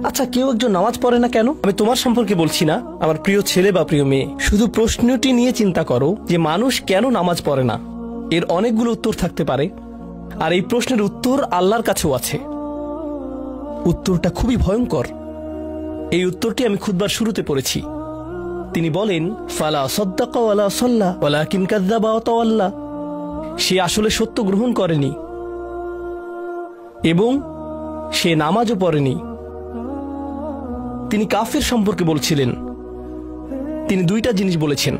আচ্ছা, কেউ একজন নামাজ পড়ে না কেন? আমি তোমার সম্পর্কে বলছি না, আমার প্রিয় ছেলে বা প্রিয় মেয়ে। শুধু প্রশ্নটি নিয়ে চিন্তা করো যে মানুষ কেন নামাজ পড়ে না। এর অনেকগুলো উত্তর থাকতে পারে, আর এই প্রশ্নের উত্তর আল্লাহর কাছেও আছে। উত্তরটা খুবই ভয়ঙ্কর। এই উত্তরটি আমি খুতবার শুরুতে পড়েছি। তিনি বলেন, ফালা সাদ্দাকা ওয়ালা সাল্লা ওয়ালাকিন কাযযাবা ওয়া তাওয়াল্লা। সে আসলে সত্য গ্রহণ করেনি এবং সে নামাজও পড়েনি। তিনি কাফির সম্পর্কে বলছিলেন। তিনি দুইটা জিনিস বলেছেন,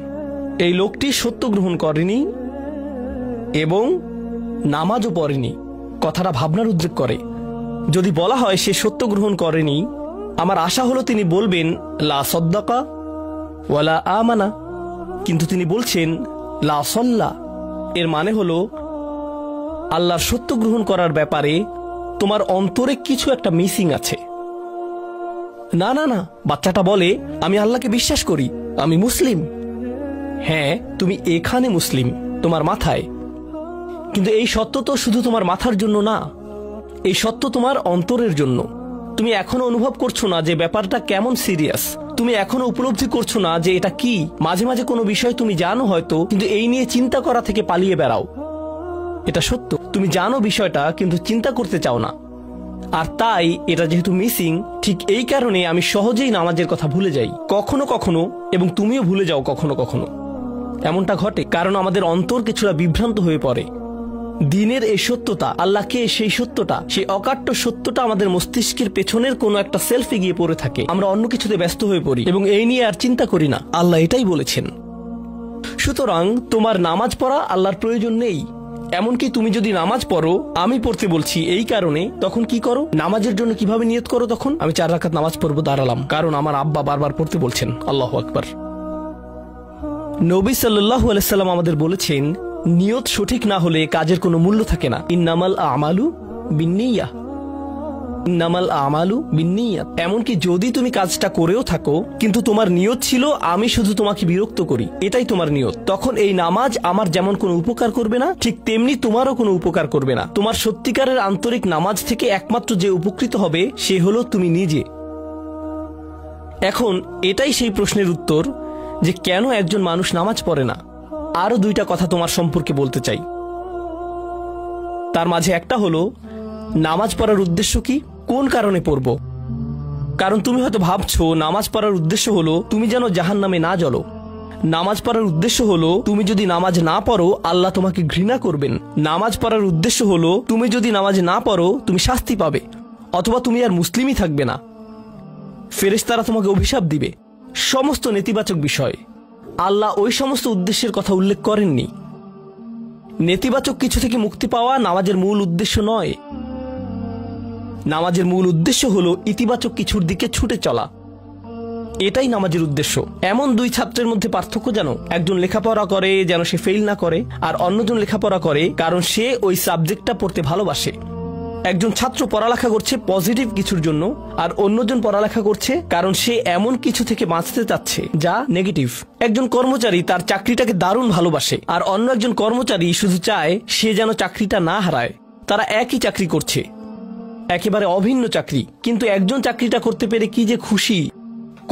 এই লোকটি সত্য গ্রহণ করেনি এবং নামাজও পড়েনি। কথাটা ভাবনার উদ্রেক করে। যদি বলা হয় সে সত্য গ্রহণ করেনি, আমার আশা হলো তিনি বলবেন লা সাদ্দাকা ওয়ালা আমানা, কিন্তু তিনি বলছেন লা সাল্লা। এর মানে হলো আল্লাহর সত্য গ্রহণ করার ব্যাপারে তোমার অন্তরে কিছু একটা মিসিং আছে। না না না, বাচ্চাটা বলে আমি আল্লাহকে বিশ্বাস করি, আমি মুসলিম। হ্যাঁ, তুমি এখানে মুসলিম, তোমার মাথায়। কিন্তু এই সত্য তো শুধু তোমার মাথার জন্য না, এই সত্য তোমার অন্তরের জন্য। তুমি এখনো অনুভব করছো না যে ব্যাপারটা কেমন সিরিয়াস। তুমি এখনো উপলব্ধি করছো না যে এটা কি। মাঝে মাঝে কোনো বিষয় তুমি জানো হয়তো, কিন্তু এই নিয়ে চিন্তা করা থেকে পালিয়ে বেড়াও। এটা সত্য, তুমি জানো বিষয়টা কিন্তু চিন্তা করতে চাও না। আর তাই এটা যেহেতু মিসিং, ঠিক এই কারণে আমি সহজেই নামাজের কথা ভুলে যাই কখনো কখনো, এবং তুমিও ভুলে যাও কখনো কখনো। এমনটা ঘটে কারণ আমাদের অন্তর কিছুটা বিভ্রান্ত হয়ে পড়ে। দিনের এই সত্যতা, আল্লাহকে সেই সত্যটা, সেই অকাট্য সত্যটা আমাদের মস্তিষ্কের পেছনের কোনো একটা সেলফে গিয়ে পড়ে থাকে। আমরা অন্য কিছুতে ব্যস্ত হয়ে পড়ি এবং এই নিয়ে আর চিন্তা করি না। আল্লাহ এটাই বলেছেন। সুতরাং তোমার নামাজ পড়া আল্লাহর প্রয়োজন নেই। এমনকি তুমি যদি নামাজ পড়ো, আমি পড়তে বলছি এই কারণে, তখন কি করো? নামাজের জন্য কিভাবে নিয়ত করো? তখন আমি 4 রাকাত নামাজ পড়বো, দাঁড়ালাম, কারণ আমার আব্বা বারবার পড়তে বলছেন। আল্লাহু আকবার। নবী সাল্লাল্লাহু আলাইহি সাল্লাম আমাদের বলেছেন, নিয়ত সঠিক না হলে কাজের কোনো মূল্য থাকে না। ইন্নামাল আমালু বিন্নিয়াহ, ইন্নামাল আমালু বিন্নিয়াত। এমনকি যদি তুমি কাজটা করেও থাকো কিন্তু তোমার নিয়ত ছিল আমি শুধু তোমাকে বিরক্ত করি, এটাই তোমার নিয়ত, তখন এই নামাজ আমার যেমন কোনো উপকার করবে না, ঠিক তেমনি তোমারও কোনো উপকার করবে না। তোমার সত্যিকারের আন্তরিক নামাজ থেকে একমাত্র যে উপকৃত হবে সে হলো তুমি নিজে। এখন এটাই সেই প্রশ্নের উত্তর যে কেন একজন মানুষ নামাজ পড়ে না। আরো 2টা কথা তোমার সম্পর্কে বলতে চাই। তার মাঝে একটা হলো নামাজ পড়ার উদ্দেশ্য কি, কোন কারণে পড়ব। কারণ তুমি হয়তো ভাবছো নামাজ পড়ার উদ্দেশ্য হলো তুমি যেন জাহান্নামে না জ্বলো। নামাজ পড়ার উদ্দেশ্য হলো তুমি যদি নামাজ না পড়ো আল্লাহ তোমাকে ঘৃণা করবেন। নামাজ পড়ার উদ্দেশ্য হলো তুমি যদি নামাজ না পড়ো তুমি শাস্তি পাবে, অথবা তুমি আর মুসলিমই থাকবে না, ফেরেশতারা তোমাকে অভিশাপ দিবে। সমস্ত নেতিবাচক বিষয়। আল্লাহ ওই সমস্ত উদ্দেশ্যের কথা উল্লেখ করেননি। নেতিবাচক কিছু থেকে মুক্তি পাওয়া নামাজের মূল উদ্দেশ্য নয়। নামাজের মূল উদ্দেশ্য হলো ইতিবাচক কিছুর দিকে ছুটে চলা, এটাই নামাজের উদ্দেশ্য। এমন 2 ছাত্রের মধ্যে পার্থক্য জানো? একজন লেখাপড়া করে যেন সে ফেল না করে, আর অন্যজন লেখাপড়া করে কারণ সে ওই সাবজেক্টটা পড়তে ভালোবাসে। একজন ছাত্র পড়ালেখা করছে পজিটিভ কিছুর জন্য, আর অন্যজন পড়ালেখা করছে কারণ সে এমন কিছু থেকে বাঁচতে চাচ্ছে যা নেগেটিভ। একজন কর্মচারী তার চাকরিটাকে দারুণ ভালোবাসে, আর অন্য একজন কর্মচারী শুধু চায় সে যেন চাকরিটা না হারায়। তারা একই চাকরি করছে, একেবারে অভিন্ন চাকরি, কিন্তু একজন চাকরিটা করতে পেরে কি যে খুশি,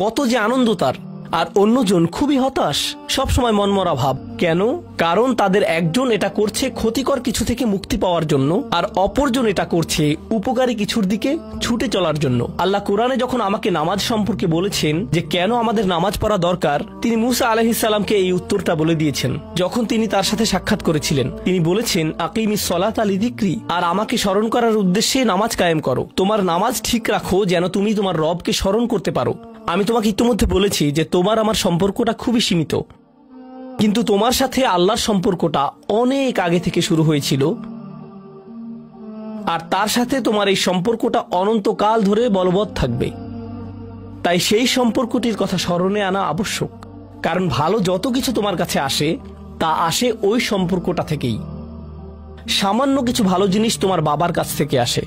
কত যে আনন্দ তার, আর অন্যজন খুবই হতাশ, সবসময় মনমরা ভাব। কেন? কারণ তাদের একজন এটা করছে ক্ষতিকর কিছু থেকে মুক্তি পাওয়ার জন্য, আর অপরজন এটা করছে উপকারী কিছুর দিকে ছুটে চলার জন্য। আল্লাহ কোরআনে যখন আমাকে নামাজ সম্পর্কে বলেছেন যে কেন আমাদের নামাজ পড়া দরকার, তিনি মুসা আলাইহিস সালামকে এই উত্তরটা বলে দিয়েছেন। যখন তিনি তার সাথে সাক্ষাৎ করেছিলেন তিনি বলেছেন, আকিমিস সলাতা লিযিকরি, আর আমাকে স্মরণ করার উদ্দেশ্যে নামাজ কায়েম করো। তোমার নামাজ ঠিক রাখো যেন তুমি তোমার রবকে স্মরণ করতে পারো। আমি তোমাকে ইতিমধ্যে বলেছি যে তোমার আমার সম্পর্কটা খুবই সীমিত, কিন্তু তোমার সাথে আল্লাহর সম্পর্কটা অনেক আগে থেকে শুরু হয়েছিল, আর তার সাথে তোমার এই সম্পর্কটা অনন্তকাল ধরে বলবৎ থাকবে। তাই সেই সম্পর্কটির কথা স্মরণে আনা আবশ্যক, কারণ ভালো যত কিছু তোমার কাছে আসে তা আসে ওই সম্পর্কটা থেকেই। সামান্য কিছু ভালো জিনিস তোমার বাবার কাছ থেকে আসে,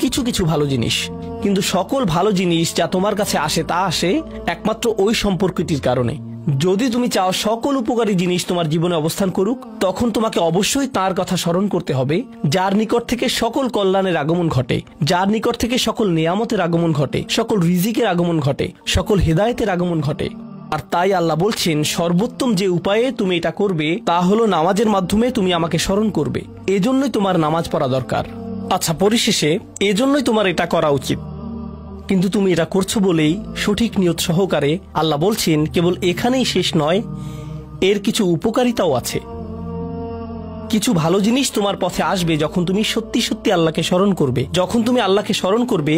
কিছু কিছু ভালো জিনিস, কিন্তু সকল ভালো জিনিস যা তোমার কাছে আসে তা আসে একমাত্র ওই সম্পর্কটির কারণে। যদি তুমি চাও সকল উপকারী জিনিস তোমার জীবনে অবস্থান করুক, তখন তোমাকে অবশ্যই তার কথা স্মরণ করতে হবে, যার নিকট থেকে সকল কল্যাণের আগমন ঘটে, যার নিকট থেকে সকল নিয়ামতের আগমন ঘটে, সকল রিজিকের আগমন ঘটে, সকল হেদায়েতের আগমন ঘটে। আর তাই আল্লাহ বলছেন, সর্বোত্তম যে উপায়ে তুমি এটা করবে তা হলো নামাজের মাধ্যমে তুমি আমাকে স্মরণ করবে। এজন্যই তোমার নামাজ পড়া দরকার। আচ্ছা, পরিশেষে এজন্যই তোমার এটা করা উচিত, কিন্তু তুমি এটা করছো বলেই সঠিক নিয়ত সহকারে আল্লাহ বলছেন কেবল এখানেই শেষ নয়, এর কিছু উপকারিতাও আছে। কিছু ভালো জিনিস তোমার পথে আসবে যখন তুমি সত্যি সত্যি আল্লাহকে স্মরণ করবে। যখন তুমি আল্লাহকে স্মরণ করবে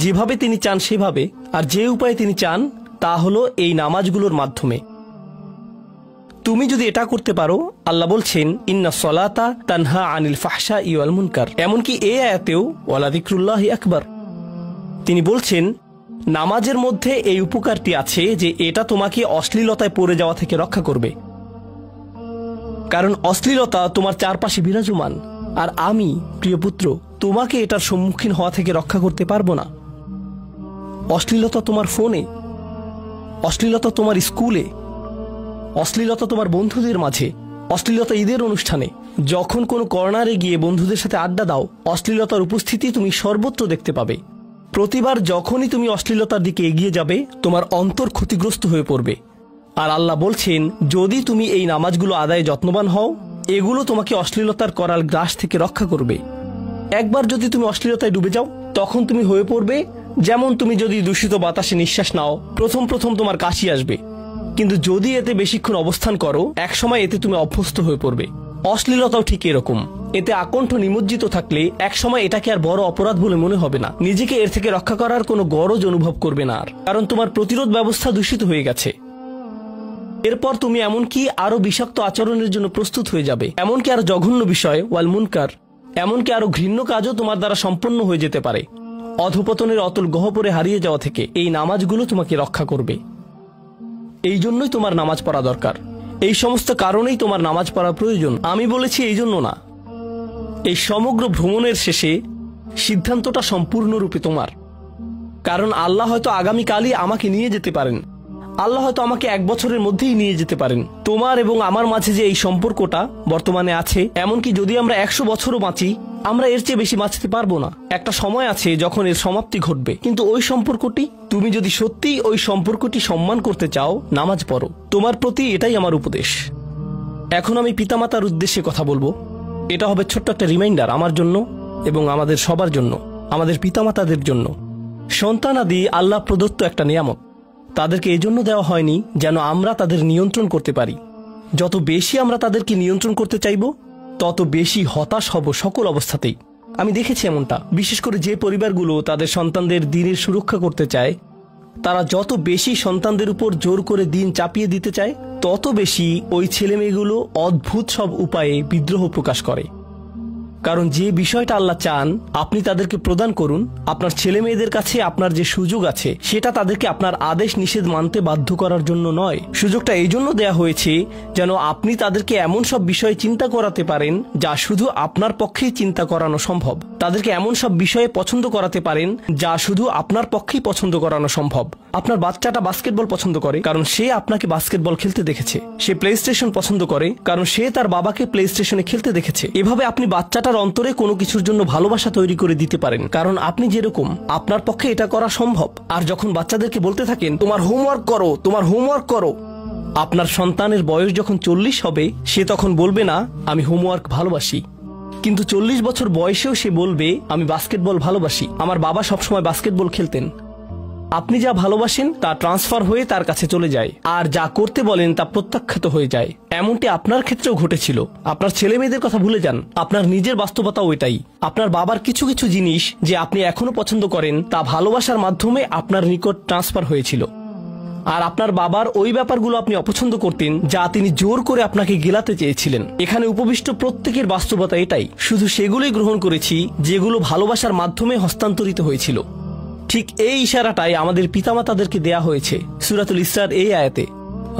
যেভাবে তিনি চান সেভাবে, আর যে উপায়ে তিনি চান তা হলো এই নামাজগুলোর মাধ্যমে। তুমি যদি এটা করতে পারো, আল্লাহ বলছেন ইন্না সলাতা তানহা আনিল ফাহশা ওয়াল মুনকার। এমনকি এই আয়াতেও ওয়ালা যিকরুল্লাহি আকবার, তিনি বলছেন নামাজের মধ্যে এই উপকারটি আছে যে এটা তোমাকে অশ্লীলতায় পড়ে যাওয়া থেকে রক্ষা করবে। কারণ অশ্লীলতা তোমার চারপাশে বিরাজমান, আর আমি প্রিয় পুত্র তোমাকে এটার সম্মুখীন হওয়া থেকে রক্ষা করতে পারবো না। অশ্লীলতা তোমার ফোনে, অশ্লীলতা তোমার স্কুলে, অশ্লীলতা তোমার বন্ধুদের মাঝে, অশ্লীলতা ঈদের অনুষ্ঠানে, যখন কোনো কর্নারে গিয়ে বন্ধুদের সাথে আড্ডা দাও, অশ্লীলতার উপস্থিতি তুমি সর্বত্র দেখতে পাবে। প্রতিবার যখনই তুমি অশ্লীলতার দিকে এগিয়ে যাবে, তোমার অন্তর ক্ষতিগ্রস্ত হয়ে পড়বে। আর আল্লাহ বলছেন যদি তুমি এই নামাজগুলো আদায়ে যত্নবান হও, এগুলো তোমাকে অশ্লীলতার করাল গ্রাস থেকে রক্ষা করবে। একবার যদি তুমি অশ্লীলতায় ডুবে যাও, তখন তুমি হয়ে পড়বে যেমন তুমি যদি দূষিত বাতাসে নিঃশ্বাস নাও, প্রথম প্রথম তোমার কাশি আসবে, কিন্তু যদি এতে বেশিক্ষণ অবস্থান করো, একসময় এতে তুমি অভ্যস্ত হয়ে পড়বে। অশ্লীলতাও ঠিক এরকম, এতে আকণ্ঠ নিমজ্জিত থাকলে একসময় এটাকে আর বড় অপরাধ বলে মনে হবে না, নিজেকে এর থেকে রক্ষা করার কোনো গরজ অনুভব করবে না আর, কারণ তোমার প্রতিরোধ ব্যবস্থা দূষিত হয়ে গেছে। এরপর তুমি এমনকি আরো বিষাক্ত আচরণের জন্য প্রস্তুত হয়ে যাবে, এমনকি আরো জঘন্য বিষয় ওয়াল মুনকার, এমনকি আরো ঘৃণ্য কাজও তোমার দ্বারা সম্পন্ন হয়ে যেতে পারে। অধপতনের অতল গহ্বরে হারিয়ে যাওয়া থেকে এই নামাজগুলো তোমাকে রক্ষা করবে। এই জন্যই তোমার নামাজ পড়া দরকার, এই সমস্ত কারণেই তোমার নামাজ পড়া প্রয়োজন। আমি বলেছি এই জন্য না, এই সমগ্র ভ্রমণের শেষে সিদ্ধান্তটা সম্পূর্ণরূপে তোমার। কারণ আল্লাহ হয়তো আগামীকালই আমাকে নিয়ে যেতে পারেন, আল্লাহ হয়তো আমাকে 1 বছরের মধ্যেই নিয়ে যেতে পারেন। তোমার এবং আমার মাঝে যে এই সম্পর্কটা বর্তমানে আছে, এমনকি যদি আমরা 100 বছরও বাঁচি, আমরা এর চেয়ে বেশি বাঁচতে পারবো না। একটা সময় আছে যখন এর সমাপ্তি ঘটবে, কিন্তু ওই সম্পর্কটি, তুমি যদি সত্যিই ওই সম্পর্কটি সম্মান করতে চাও, নামাজ পড়ো। তোমার প্রতি এটাই আমার উপদেশ। এখন আমি পিতামাতার উদ্দেশ্যে কথা বলবো। এটা হবে ছোট্ট একটা রিমাইন্ডার আমার জন্য এবং আমাদের সবার জন্য, আমাদের পিতামাতাদের জন্য। সন্তানাদি আল্লাহ প্রদত্ত একটা নিয়ামত, তাদেরকে এজন্য দেওয়া হয়নি যেন আমরা তাদের নিয়ন্ত্রণ করতে পারি। যত বেশি আমরা তাদেরকে নিয়ন্ত্রণ করতে চাইব, তত বেশি হতাশ হব সকল অবস্থাতেই। আমি দেখেছি এমনটা, বিশেষ করে যে পরিবারগুলো তাদের সন্তানদের দিনের সুরক্ষা করতে চায়, তারা যত বেশি সন্তানদের উপর জোর করে দিন চাপিয়ে দিতে চায়, তত বেশি ওই ছেলেমেয়েগুলো অদ্ভুত সব উপায়ে বিদ্রোহ প্রকাশ করে। কারণ যে বিষয়টা আল্লাহ চান আপনি তাদেরকে প্রদান করুন, আপনার ছেলে মেয়েদের কাছে আপনার যে সুযোগ আছে সেটা তাদেরকে আপনার আদেশ নিষেধ মানতে বাধ্য করার জন্য নয়। সুযোগটা এই জন্য দেয়া হয়েছে যেন আপনি তাদেরকে এমন সব বিষয়ে চিন্তা করাতে পারেন যা শুধু আপনার পক্ষেই চিন্তা করানো সম্ভব, তাদেরকে এমন সব বিষয়ে পছন্দ করাতে পারেন যা শুধু আপনার পক্ষেই পছন্দ করানো সম্ভব। আপনার বাচ্চাটা বাস্কেটবল পছন্দ করে কারণ সে আপনাকে বাস্কেটবল খেলতে দেখেছে, সে প্লে স্টেশন পছন্দ করে কারণ সে তার বাবাকে প্লে স্টেশনে খেলতে দেখেছে। এভাবে আপনি বাচ্চাটার অন্তরে কোনো কিছুর জন্য ভালোবাসা তৈরি করে দিতে পারেন, কারণ আপনি যেরকম আপনার পক্ষে এটা করা সম্ভব। আর যখন বাচ্চাদেরকে বলতে থাকেন তোমার হোমওয়ার্ক করো, তোমার হোমওয়ার্ক করো, আপনার সন্তানের বয়স যখন 40 হবে সে তখন বলবে না আমি হোমওয়ার্ক ভালোবাসি, কিন্তু 40 বছর বয়সেও সে বলবে আমি বাস্কেটবল ভালোবাসি, আমার বাবা সবসময় বাস্কেটবল খেলতেন। আপনি যা ভালোবাসেন তা ট্রান্সফার হয়ে তার কাছে চলে যায়, আর যা করতে বলেন তা প্রত্যাখ্যাত হয়ে যায়। এমনটি আপনার ক্ষেত্রেও ঘটেছিল। আপনার ছেলে মেয়েদের কথা ভুলে যান, আপনার নিজের বাস্তবতা ওইটাই। আপনার বাবার কিছু কিছু জিনিস যে আপনি এখনো পছন্দ করেন তা ভালোবাসার মাধ্যমে আপনার নিকট ট্রান্সফার হয়েছিল, আর আপনার বাবার ওই ব্যাপারগুলো আপনি অপছন্দ করতেন যা তিনি জোর করে আপনাকে গেলাতে চেয়েছিলেন। এখানে উপবিষ্ট প্রত্যেকের বাস্তবতা এটাই, শুধু সেগুলোই গ্রহণ করেছি যেগুলো ভালোবাসার মাধ্যমে হস্তান্তরিত হয়েছিল। ঠিক এই ইশারাটাই আমাদের পিতামাতাদেরকে দেয়া হয়েছে সূরাতুল ইসরার এই আয়াতে।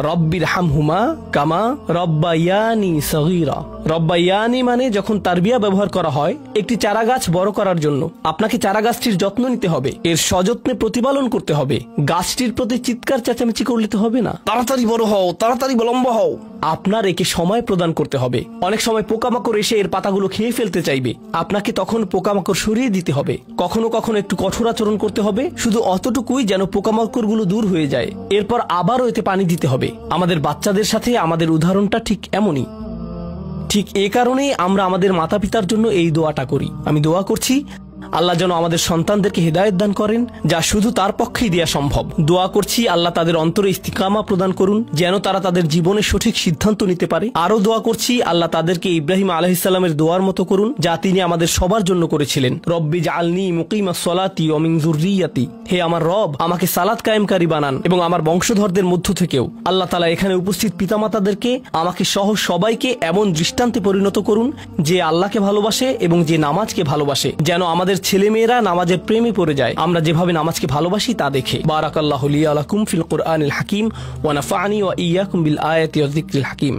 রব্বির হামহুমা কামা রব্বায়ানি সগীরা। রব্বায়ানি মানে যখন তারবিয়া ব্যবহার করা হয় একটি চারা গাছ বড় করার জন্য, আপনাকে চারা গাছটির যত্ন নিতে হবে, এর সযত্নে প্রতিপালন করতে হবে। গাছটির প্রতি চিৎকার চেঁচামেচি করলে তো হবে না, তাড়াতাড়ি বড় হও, তাড়াতাড়ি লম্বা হও। আপনার একে সময় প্রদান করতে হবে। অনেক সময় পোকামাকড় এসে এর পাতাগুলো খেয়ে ফেলতে চাইবে, আপনাকে তখন পোকামাকড় সরিয়ে দিতে হবে। কখনো কখনো একটু কঠোর আচরণ করতে হবে, শুধু অতটুকুই যেন পোকামাকড়গুলো দূর হয়ে যায়। এরপর আবারও এতে পানি দিতে হবে। আমাদের বাচ্চাদের সাথে আমাদের উদাহরণটা ঠিক এমনই। ঠিক এ কারণেই আমরা আমাদের মাতা পিতার জন্য এই দোয়াটা করি। আমি দোয়া করছি আল্লাহ যেন আমাদের সন্তানদেরকে হেদায়েত দান করেন, যা শুধু তার পক্ষেই দেয়া সম্ভব। দোয়া করছি আল্লাহ তাদের অন্তরে ইস্তিকামা প্রদান করুন, যেন তারা তাদের জীবনে সঠিক সিদ্ধান্ত নিতে পারে। আরো দোয়া করছি আল্লাহ তাদেরকে ইব্রাহিম আলাইহিস সালামের দোয়ার মতো করুন, যা তিনি আমাদের সবার জন্য করেছিলেন। রব্বি জাআলনি মুকিমাস সলাতি ওয়া মিন যুররিয়াতি। হে আমার রব, আমাকে সালাত কায়েমকারী বানান এবং আমার বংশধরদের মধ্য থেকেও। আল্লাহ তাআলা এখানে উপস্থিত পিতামাতাদেরকে, আমাকে সহ সবাইকে এমন দৃষ্টান্তে পরিণত করুন যে আল্লাহকে ভালোবাসে এবং যে নামাজকে ভালোবাসে, যেন আমাদের ছেলেমেয়েরা নামাজের প্রেমে পড়ে যায় আমরা যেভাবে নামাজকে ভালোবাসি তা দেখে। বারাকাল্লাহু লি ওয়া লাকুম ফিল কুরআনিল হাকিম ওয়া নাফা'নি ওয়া ইয়্যাকুম বিল আয়াতি ওয়াজ যিকরিল হাকিম।